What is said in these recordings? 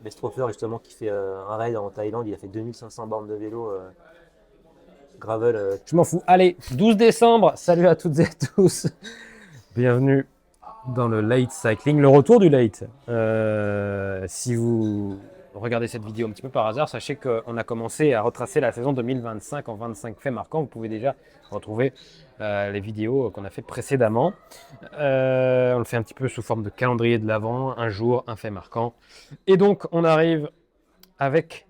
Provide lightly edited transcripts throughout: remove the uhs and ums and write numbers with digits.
Vestrofer, justement, qui fait un raid en Thaïlande, il a fait 2500 bornes de vélo gravel. Je m'en fous. Allez, 12 décembre, salut à toutes et à tous. Bienvenue dans le late cycling, le retour du late. Si vous regardez cette vidéo un petit peu par hasard, sachez qu'on a commencé à retracer la saison 2025 en 25 faits marquants. Vous pouvez déjà retrouver les vidéos qu'on a fait précédemment. On le fait un petit peu sous forme de calendrier de l'avant, un jour, un fait marquant. Et donc, on arrive avec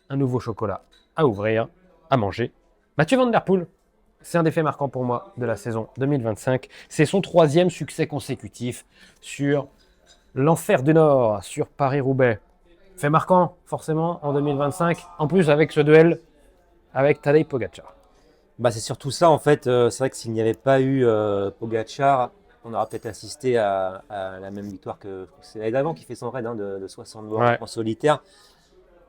un nouveau chocolat à ouvrir, à manger. Mathieu Van Der Poel, c'est un des faits marquants pour moi de la saison 2025. C'est son 3e succès consécutif sur l'Enfer du Nord, sur Paris-Roubaix. Fait marquant, forcément, en 2025. En plus, avec ce duel avec Tadej Pogacar. Bah, c'est surtout ça, en fait. C'est vrai que s'il n'y avait pas eu Pogacar, on aurait peut-être assisté à la même victoire que c'est l'année d'avant qui fait son raid de 60 bornes Ouais. en solitaire.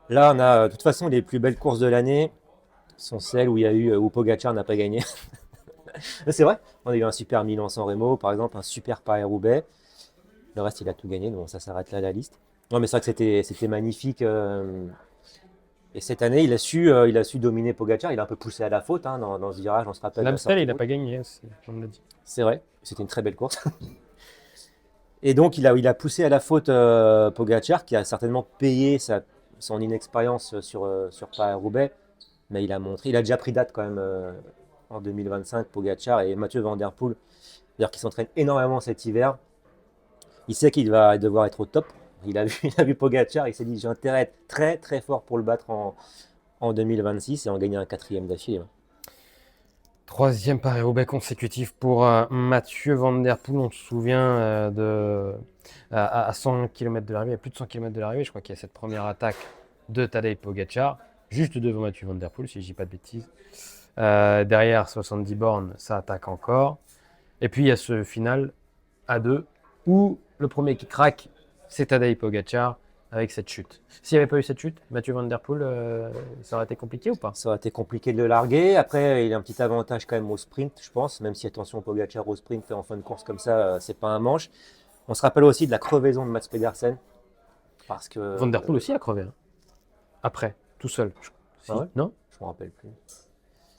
Là, on a de toute façon les plus belles courses de l'année sont celles où il y a eu où Pogacar n'a pas gagné. C'est vrai, on a eu un super Milan-San Remo, par exemple, un super Paris-Roubaix. Le reste, il a tout gagné, donc ça s'arrête là la liste. Non, mais c'est vrai que c'était magnifique. Et cette année, il a su dominer Pogacar. Il a un peu poussé à la faute dans ce virage, on se rappelle de la L'Amstel, sortie il de n'a route. pas gagné, on me l'a dit. C'est vrai, c'était une très belle course. Et donc, il a poussé à la faute Pogacar, qui a certainement payé son inexpérience sur Paris-Roubaix. Mais il a déjà pris date quand même en 2025, Pogacar et Mathieu Van Der Poel, d'ailleurs qui s'entraîne énormément cet hiver. Il sait qu'il va devoir être au top. Il a vu Pogacar, il s'est dit j'ai intérêt à être très très fort pour le battre en 2026 et en gagner un 4e d'affilée. 3e Paris-Roubaix consécutif pour Mathieu Van Der Poel. On se souvient à 100 km de l'arrivée, à plus de 100 km de l'arrivée, je crois qu'il y a cette première attaque de Tadej Pogacar, juste devant Mathieu Van Der Poel, si je ne dis pas de bêtises. Derrière 70 bornes, ça attaque encore. Et puis il y a ce final à 2 où le premier qui craque, c'est Tadej Pogacar avec cette chute. S'il n'y avait pas eu cette chute, Mathieu Van Der Poel, ça aurait été compliqué ou pas? Ça aurait été compliqué de le larguer. Après, il a un petit avantage quand même au sprint, je pense, même si attention Pogacar au sprint en fin de course comme ça, c'est pas un manche. On se rappelle aussi de la crevaison de Mats Pedersen. Parce que. Van Der Poel aussi a crevé. Hein. Après, tout seul. Si, Ah ouais, non? je me rappelle plus.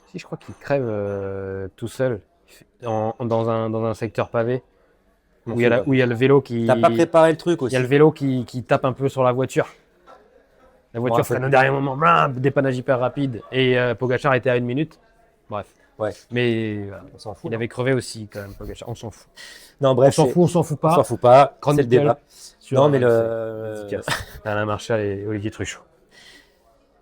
Si, je crois qu'il crève tout seul dans un secteur pavé où il y a le vélo qui. T'as pas préparé le truc Il y a aussi. le vélo qui tape un peu sur la voiture. La Ouais, voiture freine au dernier moment, blam, dépannage hyper rapide. Et Pogacar était à 1 minute. Bref. Ouais, Mais on s'en fout. il avait crevé aussi quand même, Pogacar. On s'en fout. Non, On bref, s'en fout, on s'en fout on s'en pas. fout pas. C'est le Chronicle débat. sur Non, mais dédicace. Alain Marchal et Olivier Truchot.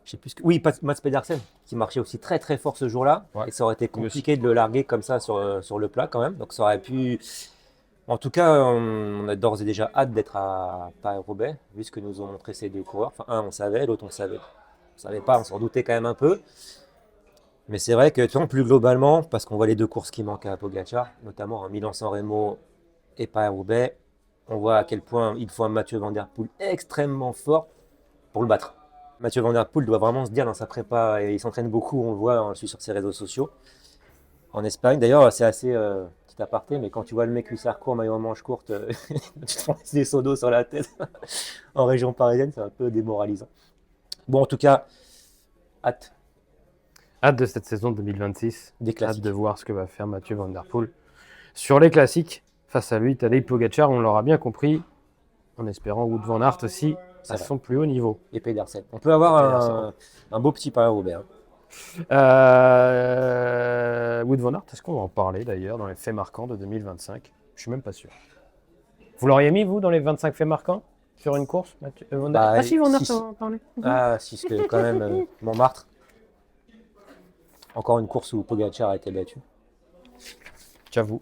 je sais plus oui, Mats Pedersen, qui marchait aussi très très fort ce jour-là. Ouais, Et ça aurait été lui aussi. compliqué de le larguer comme ça sur le plat quand même. Donc ça aurait pu. En tout cas, on a d'ores et déjà hâte d'être à Paris-Roubaix, vu ce que nous ont montré ces deux coureurs. Enfin, un, on savait, l'autre, on savait. On savait pas, on s'en doutait quand même un peu. Mais c'est vrai que, tu vois, plus globalement, parce qu'on voit les deux courses qui manquent à Pogacar, notamment en Milan-San Remo et Paris-Roubaix, on voit à quel point il faut un Mathieu Van Der Poel extrêmement fort pour le battre. Mathieu Van Der Poel doit vraiment se dire dans sa prépa, et il s'entraîne beaucoup, on le voit, on le suit sur ses réseaux sociaux, en Espagne. D'ailleurs, c'est assez petit aparté, mais quand tu vois le mec hussard court, maillot en manche courte, tu te prends des seaux d'eau sur la tête en région parisienne, c'est un peu démoralisant. Bon, en tout cas, hâte Hâte de cette saison 2026. des Hâte classiques. de voir ce que va faire Mathieu Van Der Poel. Sur les classiques, face à lui, Tadej Pogacar, on l'aura bien compris, en espérant Wout van Aert aussi C'est à vrai. son plus haut niveau. Et Pedersen. On peut avoir Pedersen. un beau petit Paris-Roubaix. Wout van Aert, est-ce qu'on va en parler d'ailleurs dans les faits marquants de 2025? Je suis même pas sûr. Vous l'auriez mis, vous, dans les 25 faits marquants sur une course, Mathieu Van Aert? Bah, Ah si, Van Aert, si, on va en parler. Ah, si, c'est que quand même Montmartre. Encore une course où Pogacar a été battu. J'avoue.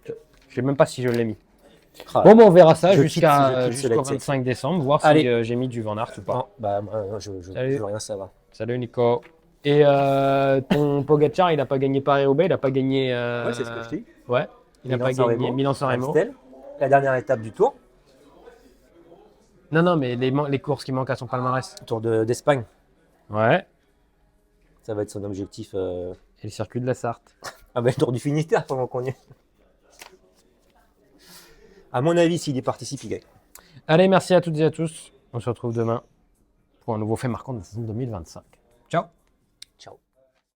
Je sais même pas si je l'ai mis. Ah, Bon, on verra ça je quitte ce jusqu'au Let's Say. 25 décembre, voir si Allez. j'ai mis du Van Aert ou pas. Non, bah, moi, je Salut. veux rien savoir. Salut Nico. Et ton Pogacar, il n'a pas gagné Paris-Roubaix, il n'a pas gagné. Ouais, c'est ce que je dis. Ouais, il n'a pas Milan-San gagné Remo, Milan-San Remo. Amstel, la dernière étape du tour, Non, mais les courses qui manquent à son palmarès. tour d'Espagne. Ouais, Ça va être son objectif. et le circuit de la Sarthe. Ah, bah, le tour du Finistère pendant qu'on y est. À mon avis, s'il y participe, il gagne. Allez, merci à toutes et à tous. On se retrouve demain pour un nouveau fait marquant de la saison 2025. Ciao!